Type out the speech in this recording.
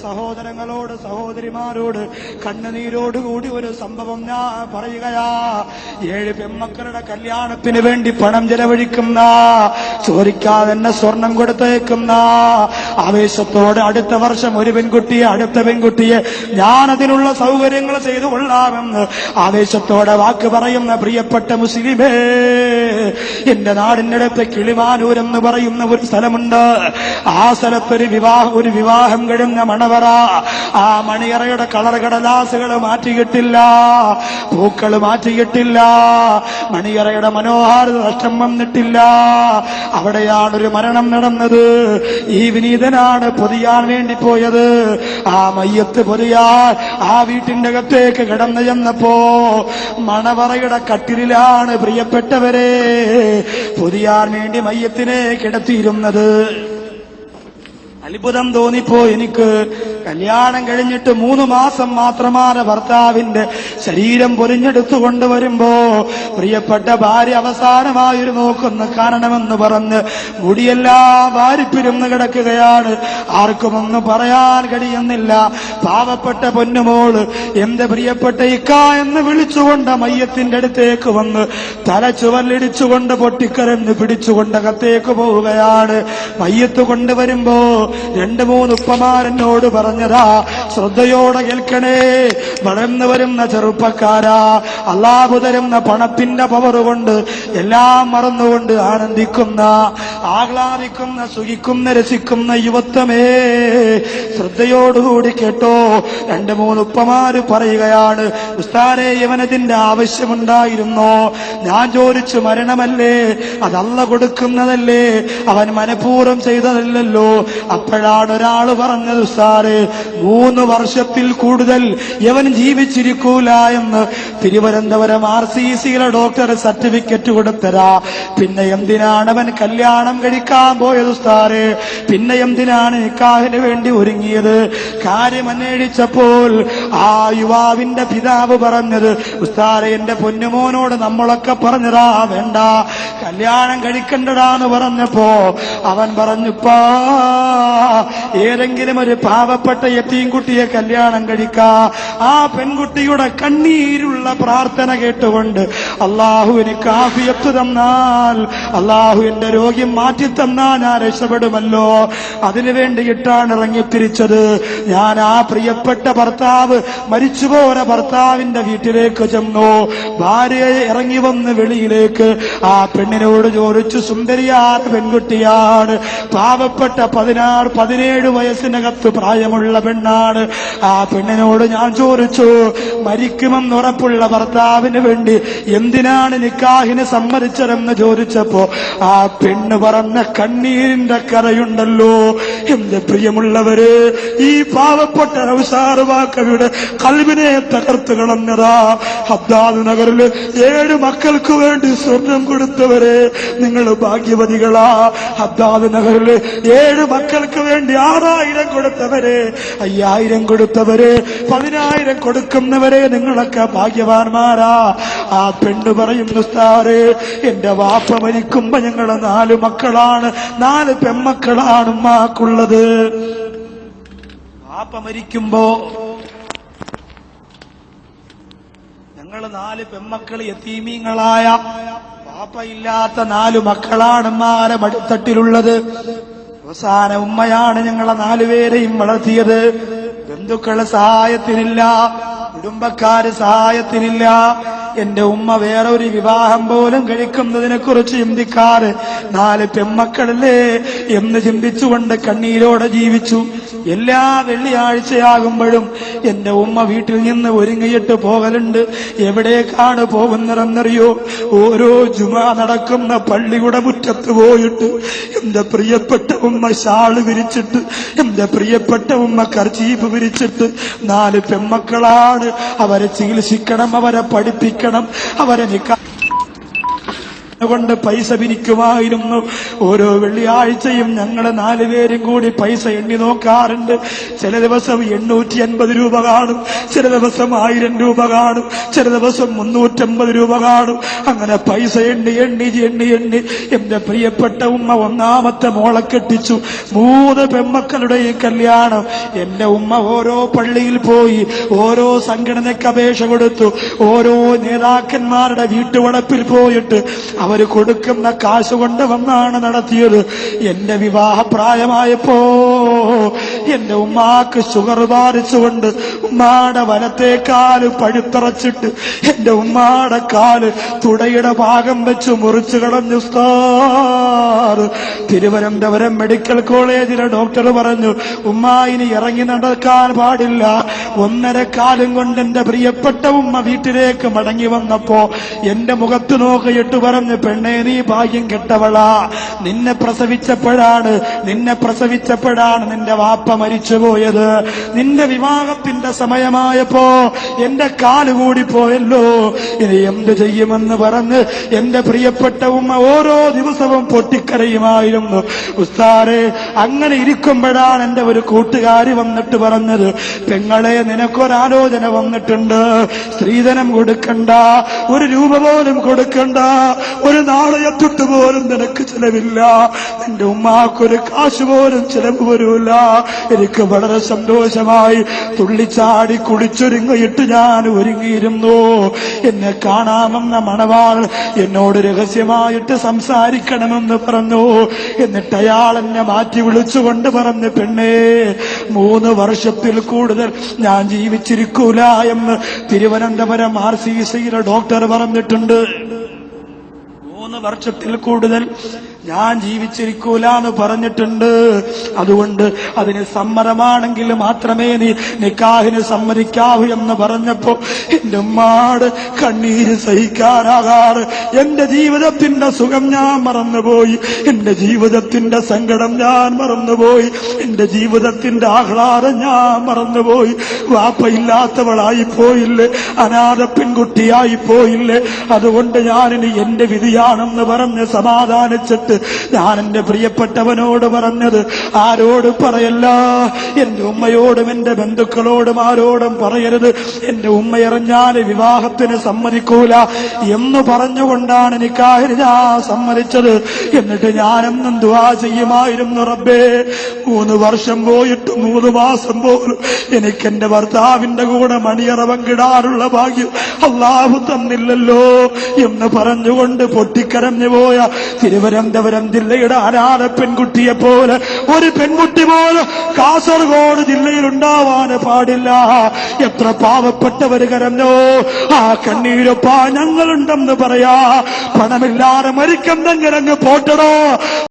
സഹോദരങ്ങളോട് സഹോദരിമാരോട് കണ്ണുനീരോടുകൂടി ഒരു സംഭവം ഞാൻ പറയുകയാ. 7 പെൺമക്കളുടെ കല്യാണത്തിന് വേണ്ടി പണം ചെലവഴിക്കുന്ന, ചോദിക്കാതെ തന്നെ സ്വർണം കൊടുത്തേക്കുന്ന, ആവേശത്തോടെ അടുത്ത വർഷം ഒരു പെൺകുട്ടിയെ അടുത്ത പെൺകുട്ടിയെ ഞാനതിനുള്ള സൗകര്യങ്ങൾ ചെയ്തു കൊള്ളാമെന്ന് ആവേശത്തോടെ വാക്ക് പറയുന്ന പ്രിയപ്പെട്ട മുസ്ലിമേ, എന്റെ നാടിനടുത്ത് കിളിമാനൂർ എന്ന് പറയുന്ന ഒരു സ്ഥലമുണ്ട്. ആ സ്ഥലത്തൊരു വിവാഹം കഴിഞ്ഞ മണവറ. ആ മണിയറയുടെ കളർ കടലാസുകൾ മാറ്റിയിട്ടില്ല, പൂക്കൾ മാറ്റിയിട്ടില്ല, മണിയറയുടെ മനോഹാരിത നഷ്ടം വന്നിട്ടില്ല. അവിടെയാണൊരു മരണം നടന്നത്. ഈ വിനീതനാണ് പൊതിയാൻ വേണ്ടി പോയത്. ആ മയ്യത്ത് പൊതിയാൻ ആ വീട്ടിന്റെ അകത്തേക്ക് കിടന്നു ചെന്നപ്പോ മണവറയുടെ കട്ടിലിലാണ് പ്രിയപ്പെട്ടവരെ പൊതിയാൻ വേണ്ടി മയ്യത്തിനെ കിടത്തിയിരുന്നത്. അത്ഭുതം തോന്നിപ്പോ എനിക്ക്. കല്യാണം കഴിഞ്ഞിട്ട് 3 മാസം മാത്രമാണ് ഭർത്താവിന്റെ ശരീരം പൊരിഞ്ഞെടുത്തു കൊണ്ടുവരുമ്പോ പ്രിയപ്പെട്ട ഭാര്യ അവസാനമായൊരു നോക്കുന്ന കാണണമെന്ന് പറഞ്ഞ് മുടിയെല്ലാം വാരിപ്പിരുന്ന് കിടക്കുകയാണ്. ആർക്കുമൊന്നും പറയാൻ കഴിയുന്നില്ല. പാവപ്പെട്ട പൊന്നുമോള് എന്റെ പ്രിയപ്പെട്ട ഇക്ക എന്ന് വിളിച്ചുകൊണ്ട് മയ്യത്തിന്റെ അടുത്തേക്ക് വന്ന് തല ചുവലിടിച്ചുകൊണ്ട് പൊട്ടിക്കരന്ന് പിടിച്ചുകൊണ്ട് അകത്തേക്ക് പോവുകയാണ്. മയ്യത്ത് കൊണ്ടുവരുമ്പോ 2-3 ഉപ്പമാരെന്നോട് പറഞ്ഞതാ, ശ്രദ്ധയോടെ കേൾക്കണേ, വളർന്നു വരുന്ന ചെറുപ്പക്കാരാ, അല്ലാഹു തരുന്ന പണത്തിന്റെ പവർ കൊണ്ട് എല്ലാം മറന്നുകൊണ്ട് ആനന്ദിക്കുന്ന, ആഹ്ലാദിക്കുന്ന, സുഖിക്കുന്ന, രസിക്കുന്ന യുവത്വമേ, ശ്രദ്ധയോടുകൂടി കേട്ടോ. 2-3 ഉപ്പമാര് പറയുകയാണ്, ഉസ്താദേ യവനതിന്റെ ആവശ്യമുണ്ടായിരുന്നോ? ഞാൻ ചോദിച്ചു, മരണമല്ലേ, അതല്ല കൊടുക്കുന്നതല്ലേ, അവൻ മനഃപൂർവ്വം ചെയ്തതല്ലല്ലോ. അപ്പോഴാണ് ഒരാള് പറഞ്ഞത്, ഉസ്താദേ 3 വർഷത്തിൽ കൂടുതൽ യവൻ ജീവിച്ചിരിക്കൂല എന്ന് തിരുവനന്തപുരം RCCയിലെ ഡോക്ടർ സർട്ടിഫിക്കറ്റ് കൊടുത്തരാ. പിന്നെ എന്തിനാണ് അവൻ കല്യാണം കഴിക്കാൻ പോയത് ഉസ്താദേ? പിന്നെ എന്തിനാണ് നിക്കാഹിന് വേണ്ടി ഒരുങ്ങിയത്? കാര്യം അന്വേഷിച്ചപ്പോൾ ആ യുവാവിന്റെ പിതാവ് പറഞ്ഞത്, ഉസ്താദേ എന്റെ പൊന്നുമോനോട് നമ്മളൊക്കെ പറഞ്ഞതാ വേണ്ട, കല്യാണം കഴിക്കണ്ടടാന്ന് പറഞ്ഞപ്പോ അവൻ പറഞ്ഞുപ്പാ, ഏതെങ്കിലും ഒരു പാവപ്പെട്ട യതീം കുട്ടിയെ കല്യാണം കഴിക്കാ. ആ പെൺകുട്ടിയുടെ കണ്ണീരുള്ള പ്രാർത്ഥന കേട്ടുകൊണ്ട് അള്ളാഹു എനിക്ക് ആഫിയത്ത് തന്നാൽ, അള്ളാഹു എന്റെ രോഗ്യം മാറ്റി തന്നാൽ ഞാൻ രക്ഷപ്പെടുമല്ലോ. അതിനുവേണ്ടിയിട്ടാണ് ഇറങ്ങിത്തിരിച്ചത്. ഞാൻ ആ പ്രിയപ്പെട്ട ഭർത്താവ്, മരിച്ചുപോയ ഭർത്താവിന്റെ വീട്ടിലേക്ക് ചെന്നു. ഭാര്യയെ ഇറങ്ങി വന്ന് വെളിയിലേക്ക് ആ പെണ്ണിനോട് ചോദിച്ചു, സുന്ദരിയായ പെൺകുട്ടിയാണ്, പാവപ്പെട്ട 16-17 വയസ്സിനകത്ത് പ്രായമുള്ള പെണ്ണാണ്. ആ പെണ്ണിനോട് ഞാൻ ചോദിച്ചു, മരിക്കുമെന്നുറപ്പുള്ള ഭർത്താവിന് വേണ്ടി എന്തിനാണ് നിക്കാഹിന് സമ്മതിച്ചതെന്ന് ചോദിച്ചപ്പോ ആ പെണ്ണ് പറഞ്ഞ കണ്ണീരിന്റെ കരയുണ്ടല്ലോ. എന്റെ പ്രിയമുള്ളവര്, ഈ പാവപ്പെട്ട റൗസാറുവാക്കവിടെ കൽബിനെ തകർത്ത് കളഞ്ഞതാ. ഹദ്ദാദ് നഗറില് 7 മക്കൾക്ക് വേണ്ടി സ്വർണം കൊടുത്തവരെ നിങ്ങൾ ഭാഗ്യവതികളാ. ഹദ്ദാദ് നഗറില് 7 മക്കൾക്ക് വേണ്ടി 6000 കൊടുത്തവരെ, 5000 കൊടുത്തവരെ, 10000 കൊടുക്കുന്നവരെ, നിങ്ങളൊക്കെ ഭാഗ്യവാന്മാരാ. ആ പെണ്ണ് പറയുന്നു, ഉസ്താദേ എന്റെ വാപ്പ മരിക്കുമ്പോ ഞങ്ങള് 4 മക്കളാണ്, 4 പെൺമക്കളാണ് ഉമ്മാക്കുള്ളത്. വാപ്പ മരിക്കുമ്പോ ഞങ്ങള് 4 പെൺമക്കള് യതീമീങ്ങളായ, വാപ്പയില്ലാത്ത 4 മക്കളാണ് ഉമ്മാരെ മടിത്തട്ടിലുള്ളത്. അവസാന ഉമ്മയാണ് ഞങ്ങളെ 4 പേരെയും വളർത്തിയത്. ബന്ധുക്കള് സഹായത്തിനില്ല, കുടുംബക്കാര് സഹായത്തിനില്ല. എന്റെ ഉമ്മ വേറെ ഒരു വിവാഹം പോലും കഴിക്കുന്നതിനെ കുറിച്ച് ചിന്തിക്കാറ് 4 പെൺമക്കളല്ലേ എന്ന് ചിന്തിച്ചുകൊണ്ട് കണ്ണീരോടെ ജീവിച്ചു. എല്ലാ വെള്ളിയാഴ്ചയാകുമ്പോഴും എന്റെ ഉമ്മ വീട്ടിൽ നിന്ന് ഒരുങ്ങിയിട്ട് പോകലുണ്ട്. എവിടേക്കാണ് പോകുന്നതെന്നറിയോ? ഓരോ ജുമാ നടക്കുന്ന പള്ളിയുടെ മുറ്റത്ത് പോയിട്ട് എന്റെ പ്രിയപ്പെട്ട ഉമ്മ ഷാള് വിരിച്ചിട്ട്, എന്റെ പ്രിയപ്പെട്ട ഉമ്മ കർച്ചീഫ് വിരിച്ചിട്ട്, 4 പെൺമക്കളാണ്, അവരെ ചികിത്സിക്കണം, അവരെ പഠിപ്പിക്കണം, അവരെ കൊണ്ട് പൈസ പിരിക്കുമായിരുന്നു. ഓരോ വെള്ളിയാഴ്ചയും ഞങ്ങൾ 4 പേരും കൂടി പൈസ എണ്ണി നോക്കാറുണ്ട്. ചില ദിവസം 850 രൂപ കാണും, ചില ദിവസം 1000 രൂപ കാണും, ചില ദിവസം 350 രൂപ കാണും. അങ്ങനെ പൈസ എണ്ണി എണ്ണി എണ്ണി എണ്ണി എന്റെ പ്രിയപ്പെട്ട ഉമ്മ 1ാമത്തെ മോളെ കെട്ടിച്ചു. 3 പെമ്മക്കളുടെയും കല്യാണം. എന്റെ ഉമ്മ ഓരോ പള്ളിയിൽ പോയി ഓരോ സംഘടനയ്ക്ക് അപേക്ഷ കൊടുത്തു. ഓരോ നേതാക്കന്മാരുടെ വീട്ടുവളപ്പിൽ പോയിട്ട് അവര് കൊടുക്കുന്ന കാശ് കൊണ്ട് വന്നാണ് നടത്തിയത്. എന്റെ വിവാഹപ്രായമായപ്പോ എന്റെ ഉമ്മാക്ക് ഷുഗർ ബാധിച്ചുകൊണ്ട് ഉമ്മാടെ വലത്തേക്കാല് പഴുത്തറച്ചിട്ട് എന്റെ ഉമ്മാടെ കാല് തുടയുടെ ഭാഗം വെച്ച് മുറിച്ചു കളഞ്ഞു. ഉസ്താദ്, തിരുവനന്തപുരം മെഡിക്കൽ കോളേജിലെ ഡോക്ടർ പറഞ്ഞു, ഉമ്മ ഇനി ഇറങ്ങി നടക്കാൻ പാടില്ല. 1.5 കാലം കൊണ്ട് എന്റെ പ്രിയപ്പെട്ട ഉമ്മ വീട്ടിലേക്ക് മടങ്ങി വന്നപ്പോ എന്റെ മുഖത്ത് നോക്കിയിട്ട് പറഞ്ഞു, പെണ്ണേ നീ ഭാഗ്യം കെട്ടവളാ. നിന്നെ പ്രസവിച്ചപ്പോഴാണ് നിന്റെ വാപ്പ മരിച്ചുപോയത്. നിന്റെ വിവാഹത്തിന്റെ സമയമായപ്പോ എന്റെ കാലുകൂടി പോയല്ലോ, ഇനി എന്ത് ചെയ്യുമെന്ന് പറഞ്ഞ് എന്റെ പ്രിയപ്പെട്ട ഉമ്മ ഓരോ ദിവസവും പൊട്ടിക്കരയുമായിരുന്നു. ഉസ്താദേ, അങ്ങനെ ഇരിക്കുമ്പോഴാണ് എന്റെ ഒരു കൂട്ടുകാരി വന്നിട്ട് പറഞ്ഞത്, പെങ്ങളെ നിനക്കൊരാലോചന വന്നിട്ടുണ്ട്. സ്ത്രീധനം കൊടുക്കണ്ട, 1 രൂപ പോലും കൊടുക്കണ്ട, ഒരു നാണയത്തൊട്ട് പോലും നിനക്ക് ചെലവില്ല, നിന്റെ ഉമ്മാക്കൊരു കാശ് പോലും ചെലവ് വരൂല. എനിക്ക് വളരെ സന്തോഷമായി. തുള്ളിച്ചാടി കുളിച്ചൊരുങ്ങിയിട്ട് ഞാൻ ഒരുങ്ങിയിരുന്നു. എന്നെ കാണാമെന്ന മണവാൾ എന്നോട് രഹസ്യമായിട്ട് സംസാരിക്കണമെന്ന് പറഞ്ഞു. എന്നിട്ട് അയാൾ എന്നെ മാറ്റി വിളിച്ചുകൊണ്ട് പറഞ്ഞു, പെണ്ണേ 3 വർഷത്തിൽ കൂടുതൽ ഞാൻ ജീവിച്ചിരിക്കൂല എന്ന് തിരുവനന്തപുരം RCCയിലെ ഡോക്ടർ പറഞ്ഞിട്ടുണ്ട്. 3 വർഷത്തിൽ കൂടുതൽ ഞാൻ ജീവിച്ചിരിക്കൂല എന്ന് പറഞ്ഞിട്ടുണ്ട്. അതുകൊണ്ട് അതിന് സമ്മതമാണെങ്കിൽ മാത്രമേ നീ നിക്കാഹിന് സമ്മതിക്കാവൂ എന്ന് പറഞ്ഞപ്പോ എന്റെ ഉമ്മാട് കണ്ണീര് സഹിക്കാനാകാറ്. എന്റെ ജീവിതത്തിന്റെ സുഖം ഞാൻ മറന്നുപോയി, എന്റെ ജീവിതത്തിന്റെ സങ്കടം ഞാൻ മറന്നുപോയി, എന്റെ ജീവിതത്തിന്റെ ആഹ്ലാദം ഞാൻ മറന്നുപോയി. വാപ്പയില്ലാത്തവളായി പോയില്ലേ, അനാഥ പെൺകുട്ടിയായി പോയില്ലേ. അതുകൊണ്ട് ഞാനിനി എന്റെ വിധിയാണെന്ന് പറഞ്ഞ് സമാധാനിച്ചിട്ട് ഞാൻ എന്റെ പ്രിയപ്പെട്ടവനോട് പറഞ്ഞത്, ആരോട് പറയല്ല, എന്റെ ഉമ്മയോടും എന്റെ ബന്ധുക്കളോടും ആരോടും പറയരുത്, എന്റെ ഉമ്മയറിഞ്ഞാൽ വിവാഹത്തിന് സമ്മതിക്കൂല എന്ന് പറഞ്ഞുകൊണ്ടാണ് നിക്കാഹിന് ഞാൻ സമ്മതിച്ചത്. എന്നിട്ട് ഞാനെന്നും ദുആ ചെയ്യുമായിരുന്നു, റബ്ബേ 3 വർഷം പോയിട്ട് 3 മാസം പോലും എനിക്ക് എന്റെ ഭർത്താവിന്റെ കൂടെ മണിയറ പങ്കിടാനുള്ള ഭാഗ്യം അല്ലാഹു തന്നില്ലല്ലോ എന്ന് പറഞ്ഞുകൊണ്ട് പൊട്ടിക്കരഞ്ഞു പോയ തിരുവനന്തപുരം ജില്ലയുടെ അനാഥ പെൺകുട്ടിയെ പോലെ ഒരു പെൺകുട്ടി പോലും കാസർഗോഡ് ജില്ലയിൽ ഉണ്ടാവാൻ പാടില്ല. എത്ര പാവപ്പെട്ടവര് കരഞ്ഞോ, ആ കണ്ണീരൊപ്പാ ഞങ്ങളുണ്ടെന്ന് പറയാ. പണമില്ലാതെ മരിക്കുന്നെങ്കിൽ അങ്ങ് പോട്ടടോ.